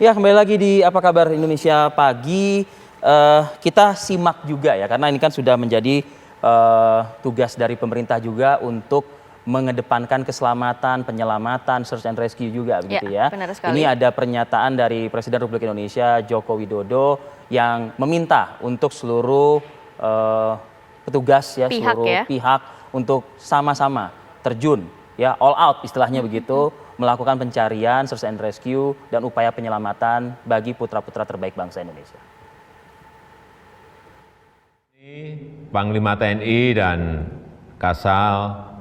Ya, kembali lagi di Apa Kabar Indonesia Pagi. Kita simak juga ya, karena ini kan sudah menjadi tugas dari pemerintah juga untuk mengedepankan keselamatan, penyelamatan, search and rescue juga begitu ya. Benar sekali. Ini ada pernyataan dari Presiden Republik Indonesia Joko Widodo yang meminta untuk seluruh petugas ya, seluruh pihak untuk sama-sama terjun ya, all out istilahnya begitu, melakukan pencarian, search and rescue, dan upaya penyelamatan bagi putra-putra terbaik bangsa Indonesia. Panglima TNI dan Kasal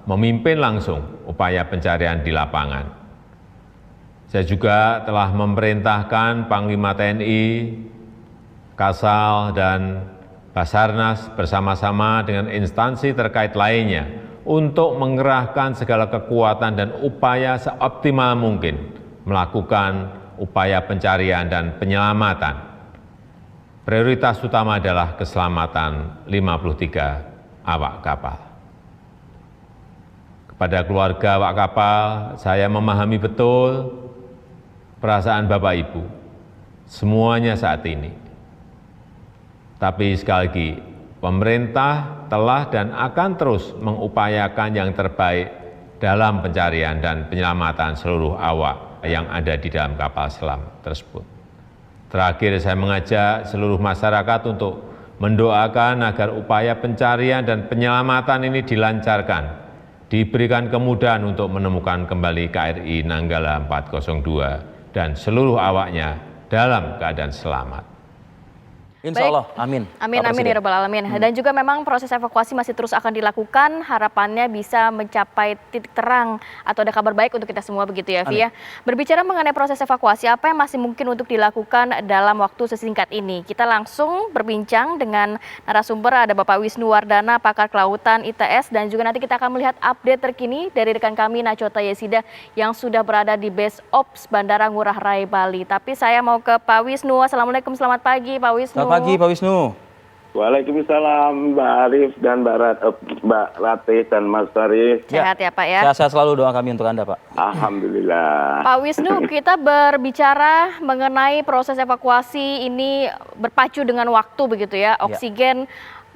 memimpin langsung upaya pencarian di lapangan. Saya juga telah memerintahkan Panglima TNI, Kasal, dan Basarnas bersama-sama dengan instansi terkait lainnya untuk mengerahkan segala kekuatan dan upaya seoptimal mungkin melakukan upaya pencarian dan penyelamatan. Prioritas utama adalah keselamatan 53 awak kapal. Kepada keluarga awak kapal, saya memahami betul perasaan Bapak Ibu, semuanya saat ini. Tapi sekali lagi, pemerintah telah dan akan terus mengupayakan yang terbaik dalam pencarian dan penyelamatan seluruh awak yang ada di dalam kapal selam tersebut. Terakhir, saya mengajak seluruh masyarakat untuk mendoakan agar upaya pencarian dan penyelamatan ini dilancarkan, diberikan kemudahan untuk menemukan kembali KRI Nanggala 402 dan seluruh awaknya dalam keadaan selamat. Insya Allah, amin. Amin, amin ya rabbal alamin. Dan juga memang proses evakuasi masih terus akan dilakukan. Harapannya bisa mencapai titik terang atau ada kabar baik untuk kita semua begitu ya, Vi ya. Berbicara mengenai proses evakuasi, apa yang masih mungkin untuk dilakukan dalam waktu sesingkat ini? Kita langsung berbincang dengan narasumber, ada Bapak Wisnu Wardana, pakar kelautan ITS, dan juga nanti kita akan melihat update terkini dari rekan kami Nachota Yesida yang sudah berada di Base Ops Bandara Ngurah Rai Bali. Tapi saya mau ke Pak Wisnu. Assalamualaikum, selamat pagi Pak Wisnu. Selamat pagi Pak Wisnu. Waalaikumsalam Mbak Arif dan Mbak Ratih dan Mas Tari. Sehat ya Pak ya? Sehat selalu, doa kami untuk Anda Pak. Alhamdulillah. Pak Wisnu, kita berbicara mengenai proses evakuasi ini berpacu dengan waktu begitu ya. Oksigen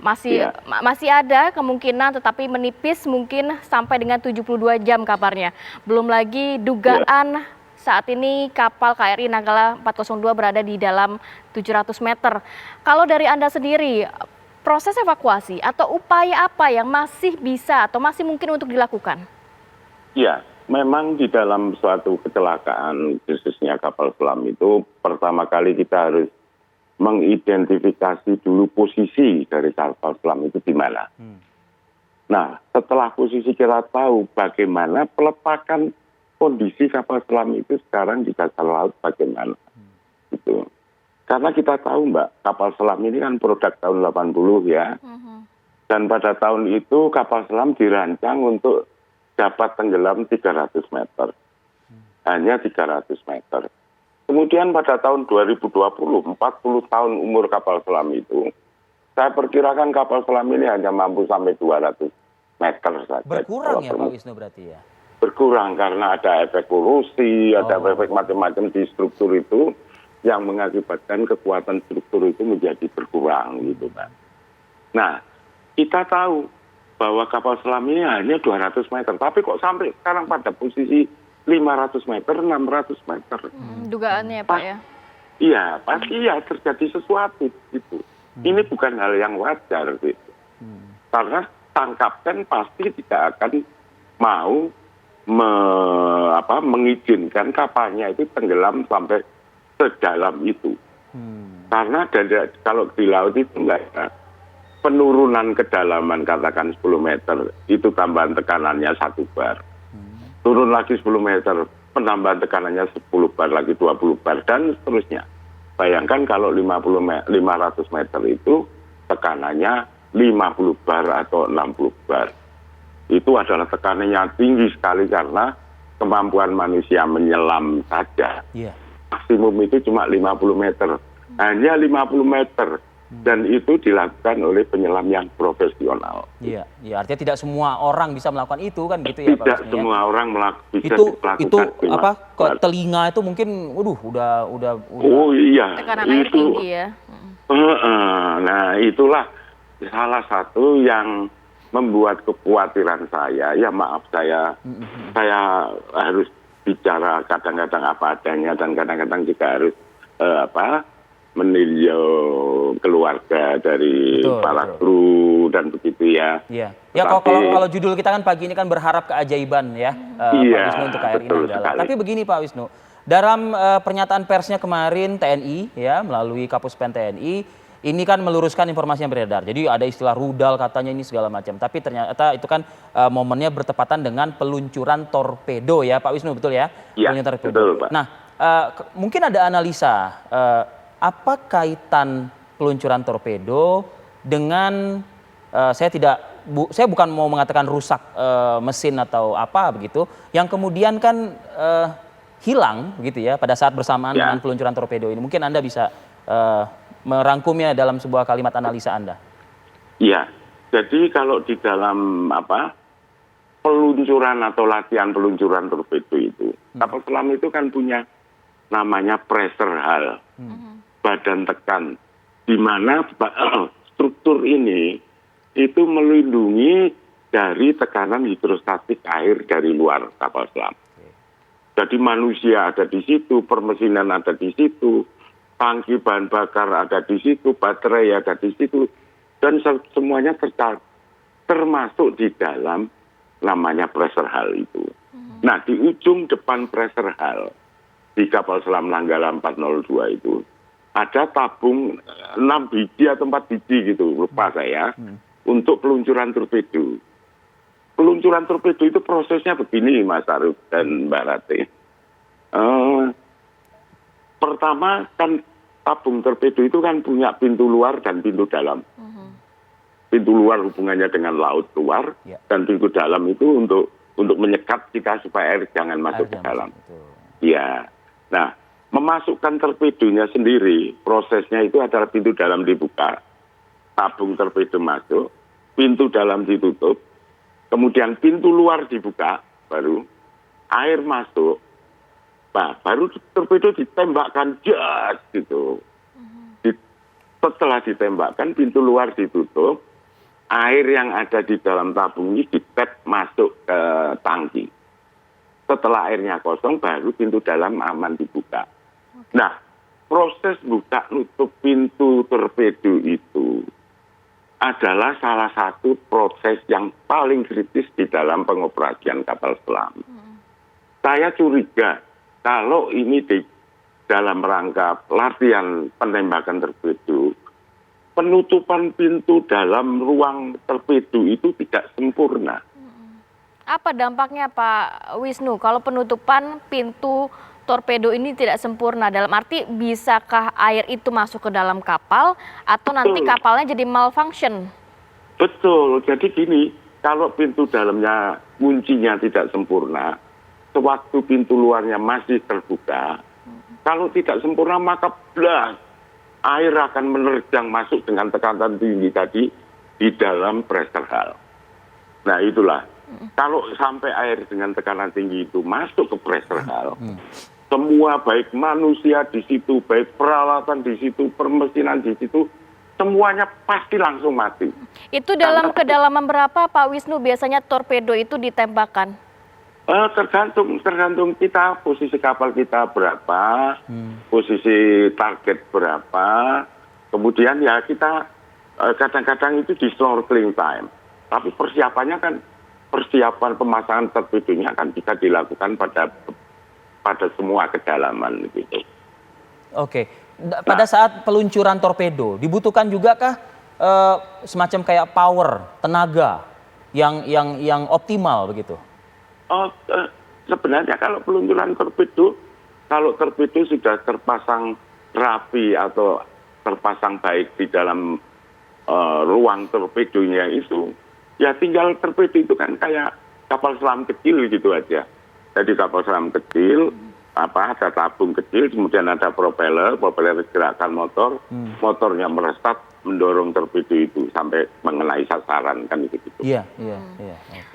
masih ada kemungkinan tetapi menipis mungkin sampai dengan 72 jam kabarnya. Belum lagi dugaan saat ini kapal KRI Nanggala 402 berada di dalam 700 meter. Kalau dari Anda sendiri, proses evakuasi atau upaya apa yang masih bisa atau masih mungkin untuk dilakukan? Ya, memang di dalam suatu kecelakaan, khususnya kapal selam itu, pertama kali kita harus mengidentifikasi dulu posisi dari kapal selam itu di mana. Nah, setelah posisi kita tahu bagaimana peletakan kondisi kapal selam itu sekarang di dasar laut bagaimana. Gitu. Karena kita tahu Mbak, kapal selam ini kan produk tahun 80 ya. Dan pada tahun itu kapal selam dirancang untuk dapat tenggelam 300 meter. Hanya 300 meter. Kemudian pada tahun 2020, 40 tahun umur kapal selam itu, saya perkirakan kapal selam ini hanya mampu sampai 200 meter saja. Berkurang ya Pak Wisnu berarti ya? Berkurang karena ada efek kolusi, ada efek macam-macam di struktur itu yang mengakibatkan kekuatan struktur itu menjadi berkurang gitu Pak. Nah, kita tahu bahwa kapal selam ini hanya 200 meter, tapi kok sampai sekarang pada posisi 500 meter, 600 meter. Dugaannya Pak ya? Iya, pasti ya terjadi sesuatu gitu. Ini bukan hal yang wajar gitu. Karena tangkapan pasti tidak akan mau mengizinkan kapalnya itu tenggelam sampai sedalam itu. Karena kalau di laut itu enggak ada penurunan kedalaman katakan 10 meter, itu tambahan tekanannya 1 bar. Turun lagi 10 meter, penambahan tekanannya 10 bar lagi 20 bar dan seterusnya. Bayangkan kalau 500 meter itu tekanannya 50 bar atau 60 bar. Itu adalah tekanannya tinggi sekali karena kemampuan manusia menyelam saja. Maksimum itu cuma 50 meter. Hanya 50 meter Dan itu dilakukan oleh penyelam yang profesional. Iya, ya, artinya tidak semua orang bisa melakukan itu kan gitu ya Pak Tidak Wisnu, semua orang bisa itu melakukan. apa telinga itu mungkin waduh udah Oh iya, tekanan air tinggi ya. Nah itulah salah satu yang membuat kekhawatiran saya. Ya maaf saya harus bicara kadang-kadang apa adanya dan kadang-kadang juga harus meninjau keluarga dari para kru dan begitu ya. Iya. Ya kalau judul kita kan pagi ini kan berharap keajaiban ya, Pak Wisnu untuk KRI Nanggala. Tapi begini Pak Wisnu, dalam pernyataan persnya kemarin TNI ya melalui Kapuspen TNI ini kan meluruskan informasi yang beredar. Jadi ada istilah rudal katanya ini segala macam. Tapi ternyata itu kan momennya bertepatan dengan peluncuran torpedo ya Pak Wisnu, betul ya? Iya, betul Pak. Nah mungkin ada analisa apa kaitan peluncuran torpedo dengan saya bukan mau mengatakan rusak mesin atau apa begitu, yang kemudian kan hilang begitu ya pada saat bersamaan dengan peluncuran torpedo ini. Mungkin Anda bisa merangkumnya dalam sebuah kalimat analisa Anda. Iya, jadi kalau di dalam peluncuran atau latihan peluncuran torpedo itu, kapal selam itu kan punya namanya pressure hull. Badan tekan, di mana struktur ini itu melindungi dari tekanan hidrostatik air dari luar kapal selam. Jadi manusia ada di situ, permesinan ada di situ, tangki bahan bakar ada di situ, baterai ada di situ, dan semuanya termasuk di dalam namanya pressure hull itu. Nah di ujung depan pressure hull di kapal selam Nanggala 402 itu ada tabung 6 biji atau 4 biji gitu, lupa saya, untuk peluncuran torpedo. Peluncuran torpedo itu prosesnya begini Mas Arif dan Mbak Rate. Pertama kan tabung torpedo itu kan punya pintu luar dan pintu dalam. Pintu luar hubungannya dengan laut luar, dan pintu dalam itu untuk menyekat kita supaya air jangan masuk ke dalam. Ya, nah memasukkan torpedonya sendiri, prosesnya itu adalah pintu dalam dibuka, tabung torpedo masuk, pintu dalam ditutup, kemudian pintu luar dibuka, baru air masuk, nah, baru torpedo ditembakkan, jas gitu. Setelah ditembakkan, pintu luar ditutup, air yang ada di dalam tabung ini ditap masuk ke tangki. Setelah airnya kosong, baru pintu dalam aman dibuka. Nah, proses buka nutup pintu torpedo itu adalah salah satu proses yang paling kritis di dalam pengoperasian kapal selam. Saya curiga kalau ini di dalam rangka latihan penembakan torpedo, penutupan pintu dalam ruang torpedo itu tidak sempurna. Apa dampaknya Pak Wisnu kalau penutupan pintu torpedo ini tidak sempurna? Dalam arti bisakah air itu masuk ke dalam kapal atau nanti kapalnya jadi malfunction? Betul, jadi gini, kalau pintu dalamnya kuncinya tidak sempurna, sewaktu pintu luarnya masih terbuka, kalau tidak sempurna maka blast, air akan menerjang masuk dengan tekanan tinggi tadi di dalam pressure hull. Nah itulah, kalau sampai air dengan tekanan tinggi itu masuk ke pressure hull, semua baik manusia di situ, baik peralatan di situ, permesinan di situ, semuanya pasti langsung mati. Itu dalam kedalaman berapa Pak Wisnu biasanya torpedo itu ditembakkan? Tergantung kita, posisi kapal kita berapa, posisi target berapa, kemudian ya kita kadang-kadang itu di snorkeling time. Tapi persiapannya kan, persiapan pemasangan torpedonya kan bisa dilakukan pada semua kedalaman gitu. Oke, pada saat peluncuran torpedo dibutuhkan juga kah semacam kayak power, tenaga yang optimal begitu? Sebenarnya kalau peluncuran torpedo, kalau torpedo sudah terpasang rapi atau terpasang baik di dalam ruang torpedonya itu, ya tinggal torpedo itu kan kayak kapal selam kecil gitu aja. Jadi kapal selam kecil, ada tabung kecil, kemudian ada propeller gerakan motor, motornya merestart mendorong torpedo itu sampai mengenai sasaran kan gitu. Iya.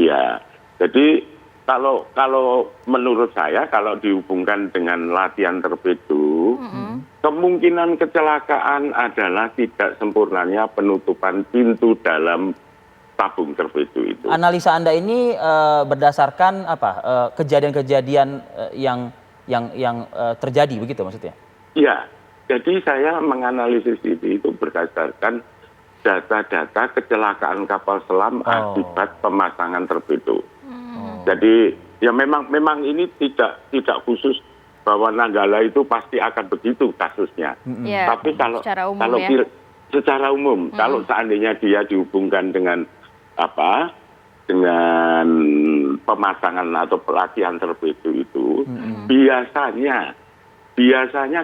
Ya, jadi kalau menurut saya kalau dihubungkan dengan latihan torpedo, kemungkinan kecelakaan adalah tidak sempurnanya penutupan pintu dalam tabung torpedo itu. Analisa Anda ini berdasarkan apa? Kejadian-kejadian yang terjadi begitu maksudnya? Iya, jadi saya menganalisis itu berdasarkan data-data kecelakaan kapal selam akibat pemasangan torpedo. Jadi ya memang ini tidak khusus bahwa Nanggala itu pasti akan begitu kasusnya. Tapi secara umum kalau seandainya dia dihubungkan dengan dengan pemasangan atau pelatihan torpedo itu, biasanya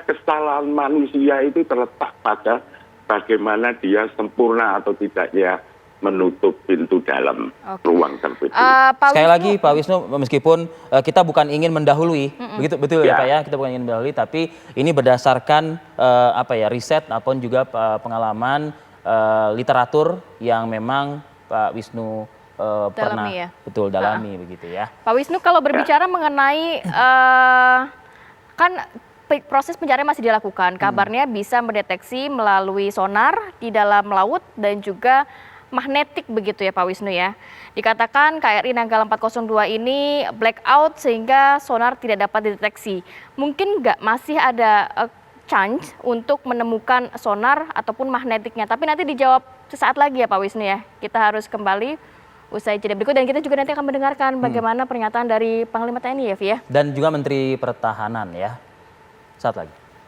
kesalahan manusia itu terletak pada bagaimana dia sempurna atau tidaknya menutup pintu dalam ruang torpedo. Sekali lagi Pak Wisnu, meskipun kita bukan ingin mendahului, betul ya Pak ya, kita bukan ingin mendahului, tapi ini berdasarkan riset ataupun juga pengalaman literatur yang memang Pak Wisnu pernah dalami begitu ya. Pak Wisnu, kalau berbicara mengenai kan proses pencarian masih dilakukan, kabarnya bisa mendeteksi melalui sonar di dalam laut dan juga magnetik begitu ya Pak Wisnu ya. Dikatakan KRI Nanggala 402 ini blackout sehingga sonar tidak dapat dideteksi. Mungkin nggak masih ada chance untuk menemukan sonar ataupun magnetiknya. Tapi nanti dijawab sesaat lagi ya Pak Wisnu ya. Kita harus kembali usai jeda berikut dan kita juga nanti akan mendengarkan bagaimana pernyataan dari Panglima TNI ya Vi ya. Dan juga Menteri Pertahanan ya. Saat lagi.